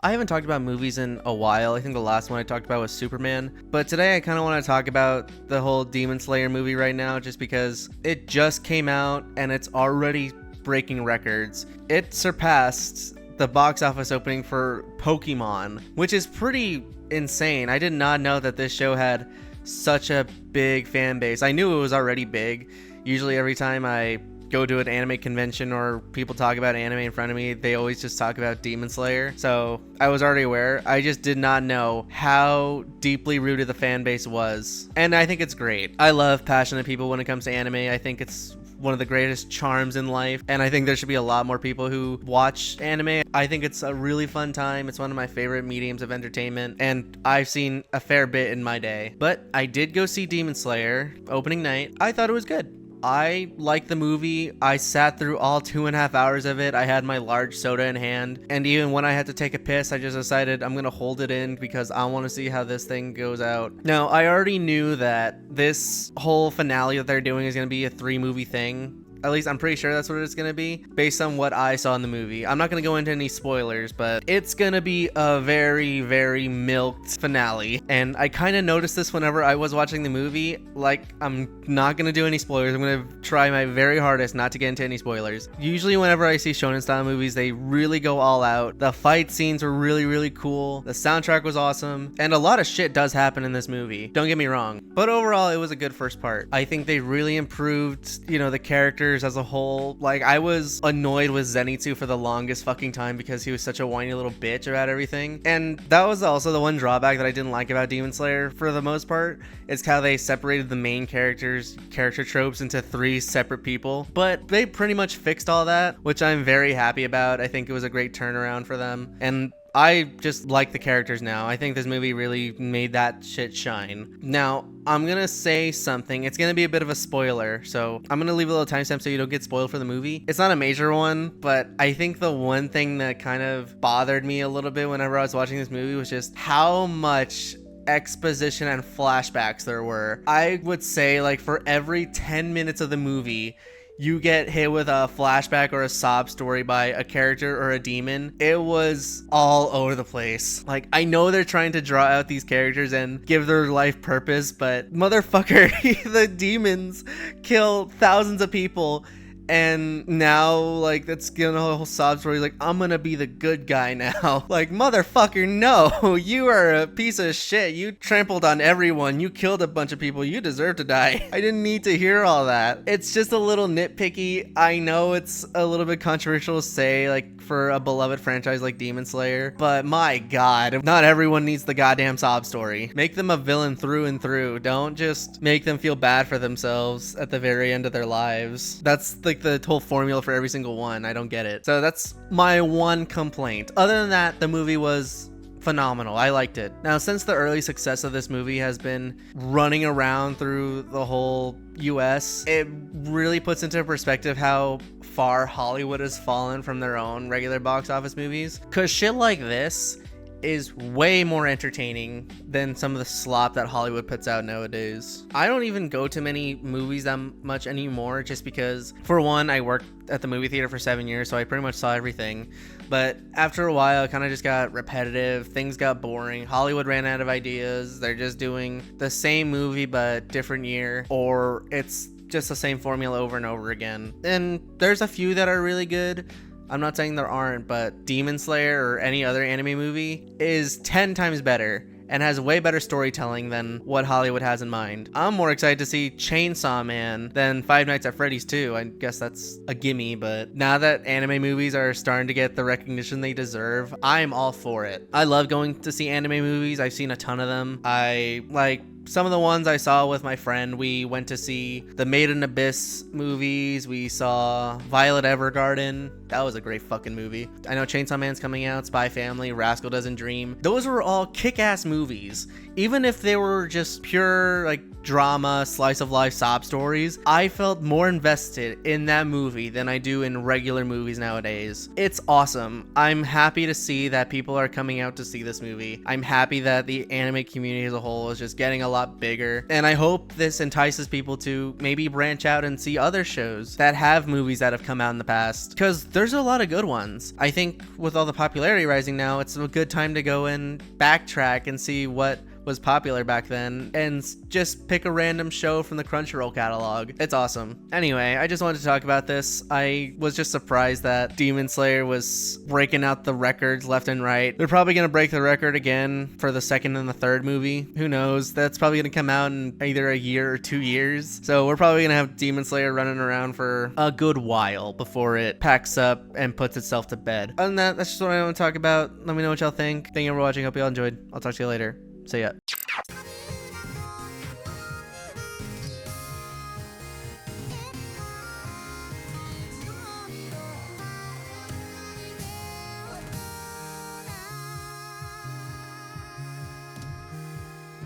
I haven't talked about movies in a while. I think the last one I talked about was Superman. But today I kind of want to talk about the whole Demon Slayer movie right now just because it just came out and it's already breaking records. It surpassed the box office opening for Pokemon, which is pretty insane. I did not know that this show had such a big fan base. I knew it was already big. Usually every time I go to an anime convention or people talk about anime in front of me, they always just talk about Demon Slayer. So I was already aware. I just did not know how deeply rooted the fan base was. And I think it's great. I love passionate people when it comes to anime. I think it's one of the greatest charms in life, and I think there should be a lot more people who watch anime. I think it's a really fun time. It's one of my favorite mediums of entertainment, and I've seen a fair bit in my day. But I did go see Demon Slayer opening night. I thought it was good. I liked the movie. I sat through all 2.5 hours of it. I had my large soda in hand, and even when I had to take a piss, I just decided I'm gonna hold it in because I want to see how this thing goes out. Now, I already knew that this whole finale that they're doing is gonna be a 3-movie thing. At least I'm pretty sure that's what it's going to be based on what I saw in the movie. I'm not going to go into any spoilers, but it's going to be a very, very milked finale. And I kind of noticed this whenever I was watching the movie. Like, I'm not going to do any spoilers. I'm going to try my very hardest not to get into any spoilers. Usually whenever I see shonen style movies, they really go all out. The fight scenes were really, really cool. The soundtrack was awesome. And a lot of shit does happen in this movie. Don't get me wrong. But overall, it was a good first part. I think they really improved, the characters as a whole. Like, I was annoyed with Zenitsu for the longest fucking time because he was such a whiny little bitch about everything. And that was also the one drawback that I didn't like about Demon Slayer for the most part. It's how they separated the main character tropes into 3 separate people. But they pretty much fixed all that, which I'm very happy about. I think it was a great turnaround for them. And I just like the characters now. I think this movie really made that shit shine. Now, I'm gonna say something. It's gonna be a bit of a spoiler, so I'm gonna leave a little timestamp so you don't get spoiled for the movie. It's not a major one, but I think the one thing that kind of bothered me a little bit whenever I was watching this movie was just how much exposition and flashbacks there were. I would say, like, for every 10 minutes of the movie, you get hit with a flashback or a sob story by a character or a demon. It was all over the place. Like, I know they're trying to draw out these characters and give their life purpose, but motherfucker, the demons kill thousands of people. And now, like, that's getting a whole sob story. Like, I'm gonna be the good guy now. Like, motherfucker, no. You are a piece of shit. You trampled on everyone. You killed a bunch of people. You deserve to die. I didn't need to hear all that. It's just a little nitpicky. I know it's a little bit controversial to say, like, for a beloved franchise like Demon Slayer, but my god, not everyone needs the goddamn sob story. Make them a villain through and through. Don't just make them feel bad for themselves at the very end of their lives. That's like the whole formula for every single one. I don't get it. So that's my one complaint. Other than that, the movie was phenomenal. I liked it. Now, since the early success of this movie has been running around through the whole US, it really puts into perspective how far Hollywood has fallen from their own regular box office movies. Cause shit like this is way more entertaining than some of the slop that Hollywood puts out nowadays. I don't even go to many movies that much anymore just because, for one, I worked at the movie theater for 7 years, so I pretty much saw everything. But after a while, it kind of just got repetitive. Things got boring. Hollywood ran out of ideas. They're just doing the same movie but different year, or it's just the same formula over and over again. And there's a few that are really good. I'm not saying there aren't, but Demon Slayer or any other anime movie is 10 times better and has way better storytelling than what Hollywood has in mind. I'm more excited to see Chainsaw Man than Five Nights at Freddy's 2. I guess that's a gimme, but now that anime movies are starting to get the recognition they deserve, I'm all for it. I love going to see anime movies. I've seen a ton of them. I like some of the ones I saw with my friend. We went to see the Made in Abyss movies. We saw Violet Evergarden. That was a great fucking movie. I know Chainsaw Man's coming out, Spy Family, Rascal Doesn't Dream. Those were all kick-ass movies. Even if they were just pure, like, drama, slice of life sob stories, I felt more invested in that movie than I do in regular movies nowadays. It's awesome. I'm happy to see that people are coming out to see this movie. I'm happy that the anime community as a whole is just getting a lot lot bigger. And I hope this entices people to maybe branch out and see other shows that have movies that have come out in the past, because there's a lot of good ones. I think with all the popularity rising now, it's a good time to go and backtrack and see what was popular back then and just pick a random show from the Crunchyroll catalog. It's awesome. Anyway, I just wanted to talk about this. I was just surprised that Demon Slayer was breaking out the records left and right. They're probably gonna break the record again for the second and the third movie. Who knows? That's probably gonna come out in either a year or 2 years. So we're probably gonna have Demon Slayer running around for a good while before it packs up and puts itself to bed. Other than that, that's just what I want to talk about. Let me know what y'all think. Thank you for watching. Hope y'all enjoyed. I'll talk to you later. See ya.